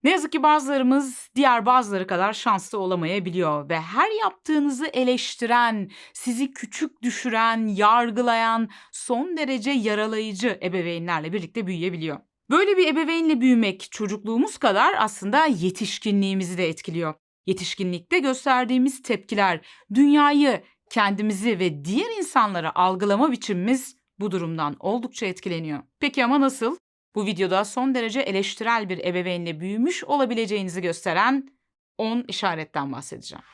Ne yazık ki bazılarımız diğer bazıları kadar şanslı olamayabiliyor ve her yaptığınızı eleştiren, sizi küçük düşüren, yargılayan, son derece yaralayıcı ebeveynlerle birlikte büyüyebiliyor. Böyle bir ebeveynle büyümek çocukluğumuz kadar aslında yetişkinliğimizi de etkiliyor. Yetişkinlikte gösterdiğimiz tepkiler, dünyayı, kendimizi ve diğer insanları algılama biçimimiz bu durumdan oldukça etkileniyor. Peki ama nasıl? Bu videoda son derece eleştirel bir ebeveynle büyümüş olabileceğinizi gösteren 10 işaretten bahsedeceğim.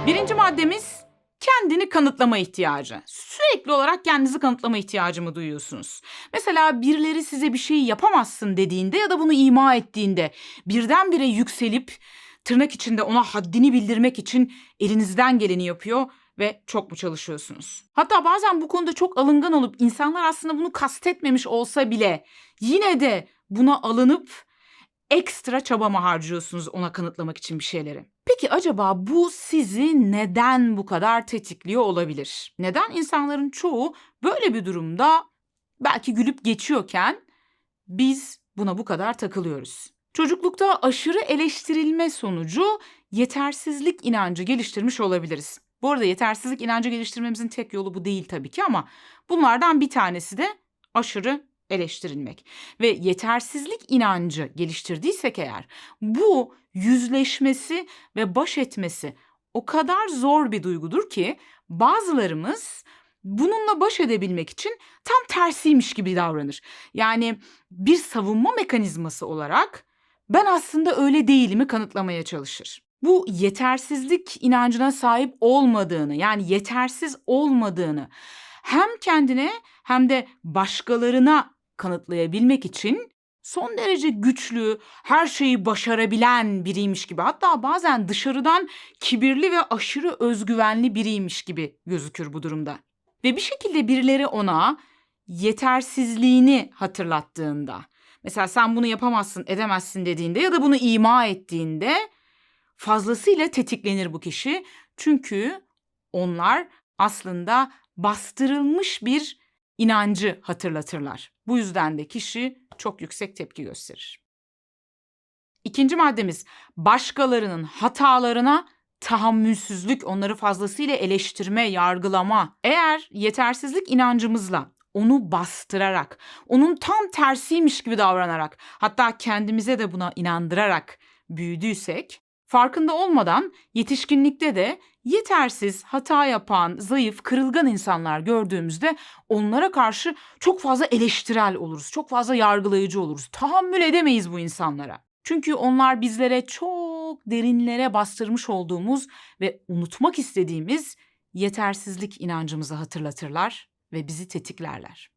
Birinci maddemiz kendini kanıtlama ihtiyacı. Sürekli olarak kendinizi kanıtlama ihtiyacı mı duyuyorsunuz? Mesela birileri size bir şey yapamazsın dediğinde ya da bunu ima ettiğinde birdenbire yükselip tırnak içinde ona haddini bildirmek için elinizden geleni yapıyor ve çok mu çalışıyorsunuz? Hatta bazen bu konuda çok alıngan olup insanlar aslında bunu kastetmemiş olsa bile yine de buna alınıp ekstra çaba mı harcıyorsunuz ona kanıtlamak için bir şeyleri? Peki acaba bu sizi neden bu kadar tetikliyor olabilir? Neden insanların çoğu böyle bir durumda belki gülüp geçiyorken biz buna bu kadar takılıyoruz? Çocuklukta aşırı eleştirilme sonucu yetersizlik inancı geliştirmiş olabiliriz. Bu arada yetersizlik inancı geliştirmemizin tek yolu bu değil tabii ki ama bunlardan bir tanesi de aşırı eleştirilmek. Ve yetersizlik inancı geliştirdiysek eğer bu yüzleşmesi ve baş etmesi o kadar zor bir duygudur ki bazılarımız bununla baş edebilmek için tam tersiymiş gibi davranır. Yani bir savunma mekanizması olarak ben aslında öyle değilimi kanıtlamaya çalışır. Bu yetersizlik inancına sahip olmadığını, yani yetersiz olmadığını hem kendine hem de başkalarına kanıtlayabilmek için son derece güçlü, her şeyi başarabilen biriymiş gibi, hatta bazen dışarıdan kibirli ve aşırı özgüvenli biriymiş gibi gözükür bu durumda. Ve bir şekilde birileri ona yetersizliğini hatırlattığında, mesela sen bunu yapamazsın, edemezsin dediğinde ya da bunu ima ettiğinde fazlasıyla tetiklenir bu kişi. Çünkü onlar aslında bastırılmış bir inancı hatırlatırlar. Bu yüzden de kişi çok yüksek tepki gösterir. İkinci maddemiz başkalarının hatalarına tahammülsüzlük, onları fazlasıyla eleştirme, yargılama. Eğer yetersizlik inancımızla onu bastırarak, onun tam tersiymiş gibi davranarak, hatta kendimize de buna inandırarak büyüdüysek, farkında olmadan yetişkinlikte de yetersiz, hata yapan, zayıf, kırılgan insanlar gördüğümüzde onlara karşı çok fazla eleştirel oluruz, çok fazla yargılayıcı oluruz. Tahammül edemeyiz bu insanlara. Çünkü onlar bizlere çok derinlere bastırmış olduğumuz ve unutmak istediğimiz yetersizlik inancımızı hatırlatırlar ve bizi tetiklerler.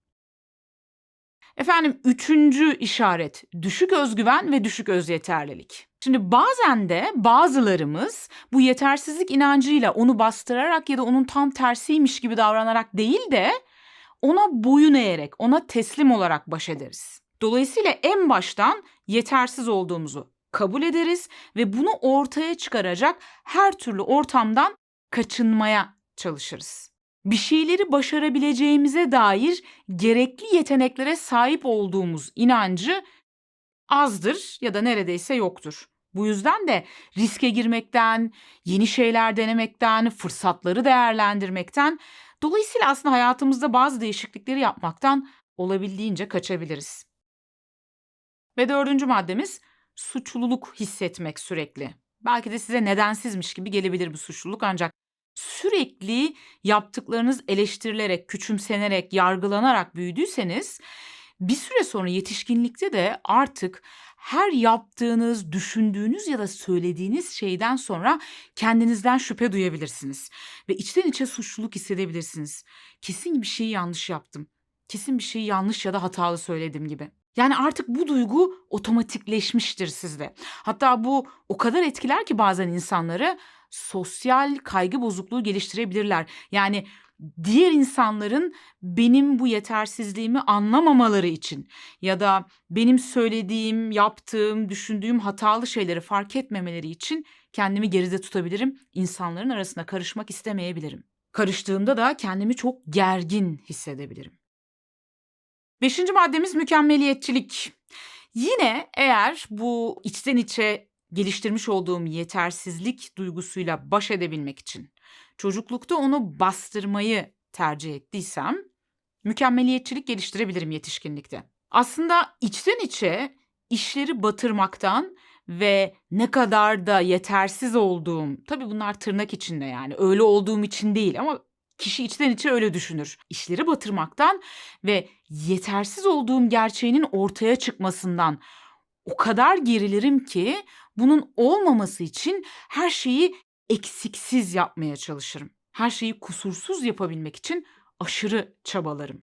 Efendim, üçüncü işaret düşük özgüven ve düşük özyeterlilik. Şimdi bazen de bazılarımız bu yetersizlik inancıyla onu bastırarak ya da onun tam tersiymiş gibi davranarak değil de ona boyun eğerek, ona teslim olarak baş ederiz. Dolayısıyla en baştan yetersiz olduğumuzu kabul ederiz ve bunu ortaya çıkaracak her türlü ortamdan kaçınmaya çalışırız. Bir şeyleri başarabileceğimize dair gerekli yeteneklere sahip olduğumuz inancı azdır ya da neredeyse yoktur. Bu yüzden de riske girmekten, yeni şeyler denemekten, fırsatları değerlendirmekten, dolayısıyla aslında hayatımızda bazı değişiklikleri yapmaktan olabildiğince kaçabiliriz. Ve dördüncü maddemiz suçluluk hissetmek sürekli. Belki de size nedensizmiş gibi gelebilir bu suçluluk, ancak sürekli yaptıklarınız eleştirilerek, küçümsenerek, yargılanarak büyüdüyseniz bir süre sonra yetişkinlikte de artık her yaptığınız, düşündüğünüz ya da söylediğiniz şeyden sonra kendinizden şüphe duyabilirsiniz. Ve içten içe suçluluk hissedebilirsiniz. Kesin bir şeyi yanlış yaptım. Kesin bir şeyi yanlış ya da hatalı söyledim gibi. Yani artık bu duygu otomatikleşmiştir sizde. Hatta bu o kadar etkiler ki bazen insanları sosyal kaygı bozukluğu geliştirebilirler. Yani diğer insanların benim bu yetersizliğimi anlamamaları için ya da benim söylediğim, yaptığım, düşündüğüm hatalı şeyleri fark etmemeleri için kendimi geride tutabilirim. İnsanların arasına karışmak istemeyebilirim. Karıştığımda da kendimi çok gergin hissedebilirim. Beşinci maddemiz mükemmeliyetçilik. Yine eğer bu içten içe geliştirmiş olduğum yetersizlik duygusuyla baş edebilmek için çocuklukta onu bastırmayı tercih ettiysem mükemmeliyetçilik geliştirebilirim yetişkinlikte. Aslında içten içe işleri batırmaktan ve ne kadar da yetersiz olduğum, tabii bunlar tırnak içinde yani öyle olduğum için değil ama kişi içten içe öyle düşünür. İşleri batırmaktan ve yetersiz olduğum gerçeğinin ortaya çıkmasından o kadar gerilirim ki bunun olmaması için her şeyi eksiksiz yapmaya çalışırım. Her şeyi kusursuz yapabilmek için aşırı çabalarım.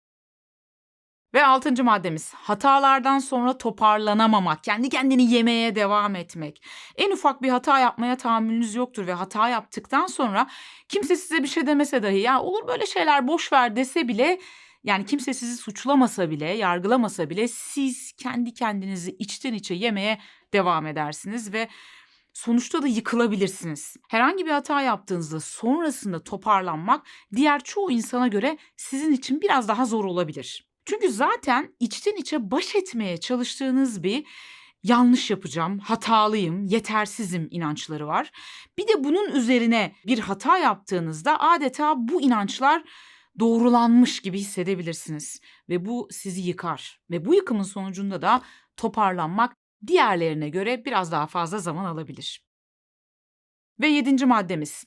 Ve 6. maddemiz hatalardan sonra toparlanamamak, kendi kendini yemeye devam etmek. En ufak bir hata yapmaya tahammülünüz yoktur ve hata yaptıktan sonra kimse size bir şey demese dahi ya olur böyle şeyler boş ver dese bile yani kimse sizi suçlamasa bile, yargılamasa bile siz kendi kendinizi içten içe yemeye devam edersiniz ve sonuçta da yıkılabilirsiniz. Herhangi bir hata yaptığınızda sonrasında toparlanmak diğer çoğu insana göre sizin için biraz daha zor olabilir. Çünkü zaten içten içe baş etmeye çalıştığınız bir yanlış yapacağım, hatalıyım, yetersizim inançları var. Bir de bunun üzerine bir hata yaptığınızda adeta bu inançlar doğrulanmış gibi hissedebilirsiniz ve bu sizi yıkar ve bu yıkımın sonucunda da toparlanmak diğerlerine göre biraz daha fazla zaman alabilir. Ve 7. maddemiz.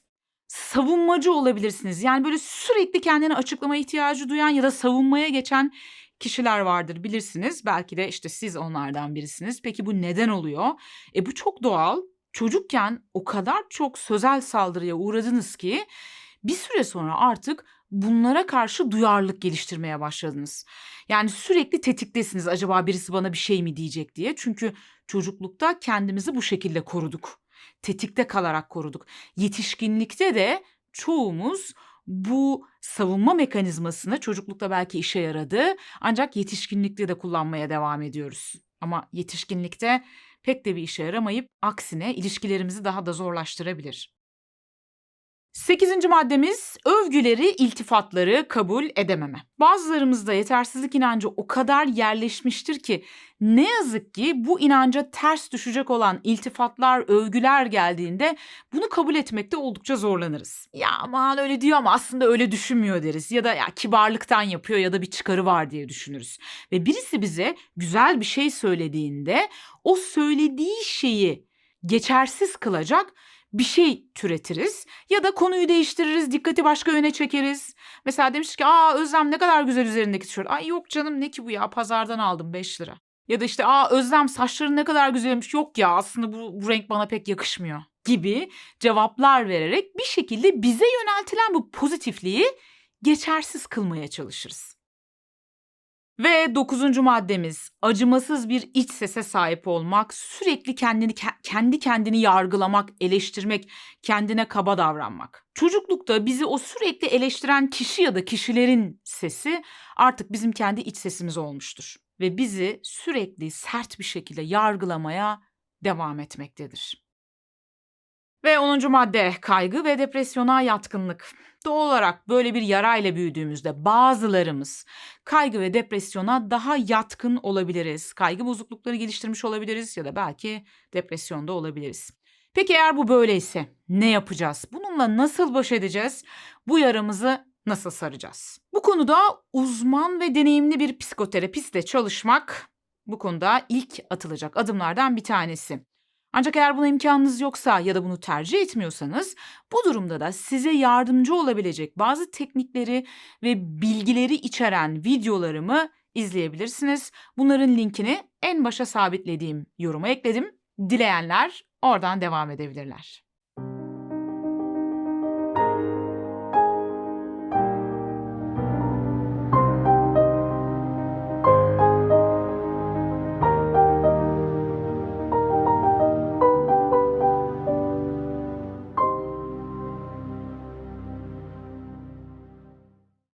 Savunmacı olabilirsiniz. Yani böyle sürekli kendini açıklama ihtiyacı duyan ya da savunmaya geçen kişiler vardır bilirsiniz. Belki de işte siz onlardan birisiniz. Peki bu neden oluyor? Bu çok doğal. Çocukken o kadar çok sözel saldırıya uğradınız ki bir süre sonra artık bunlara karşı duyarlılık geliştirmeye başladınız. Yani sürekli tetiktesiniz acaba birisi bana bir şey mi diyecek diye. Çünkü çocuklukta kendimizi bu şekilde koruduk. Tetikte kalarak koruduk. Yetişkinlikte de çoğumuz bu savunma mekanizmasını çocuklukta belki işe yaradı ancak yetişkinlikte de kullanmaya devam ediyoruz. Ama yetişkinlikte pek de bir işe yaramayıp aksine ilişkilerimizi daha da zorlaştırabilir. 8. maddemiz övgüleri, iltifatları kabul edememe. Bazılarımızda yetersizlik inancı o kadar yerleşmiştir ki ne yazık ki bu inanca ters düşecek olan iltifatlar, övgüler geldiğinde bunu kabul etmekte oldukça zorlanırız. Ya aman öyle diyor ama aslında öyle düşünmüyor deriz ya da ya kibarlıktan yapıyor ya da bir çıkarı var diye düşünürüz. Ve birisi bize güzel bir şey söylediğinde o söylediği şeyi geçersiz kılacak bir şey türetiriz ya da konuyu değiştiririz, dikkati başka yöne çekeriz. Mesela demiş ki Özlem ne kadar güzel üzerindeki tişört. Ay yok canım ne ki bu ya pazardan aldım 5 lira. Ya da işte Özlem saçların ne kadar güzelmiş. Yok ya aslında bu renk bana pek yakışmıyor gibi cevaplar vererek bir şekilde bize yöneltilen bu pozitifliği geçersiz kılmaya çalışırız. Ve 9. maddemiz acımasız bir iç sese sahip olmak, sürekli kendi kendini yargılamak, eleştirmek, kendine kaba davranmak. Çocuklukta bizi o sürekli eleştiren kişi ya da kişilerin sesi artık bizim kendi iç sesimiz olmuştur ve bizi sürekli sert bir şekilde yargılamaya devam etmektedir. Ve 10. madde kaygı ve depresyona yatkınlık. Doğal olarak böyle bir yarayla büyüdüğümüzde bazılarımız kaygı ve depresyona daha yatkın olabiliriz. Kaygı bozuklukları geliştirmiş olabiliriz ya da belki depresyonda olabiliriz. Peki eğer bu böyleyse ne yapacağız? Bununla nasıl baş edeceğiz? Bu yaramızı nasıl saracağız? Bu konuda uzman ve deneyimli bir psikoterapistle çalışmak bu konuda ilk atılacak adımlardan bir tanesi. Ancak eğer buna imkanınız yoksa ya da bunu tercih etmiyorsanız bu durumda da size yardımcı olabilecek bazı teknikleri ve bilgileri içeren videolarımı izleyebilirsiniz. Bunların linkini en başa sabitlediğim yoruma ekledim. Dileyenler oradan devam edebilirler.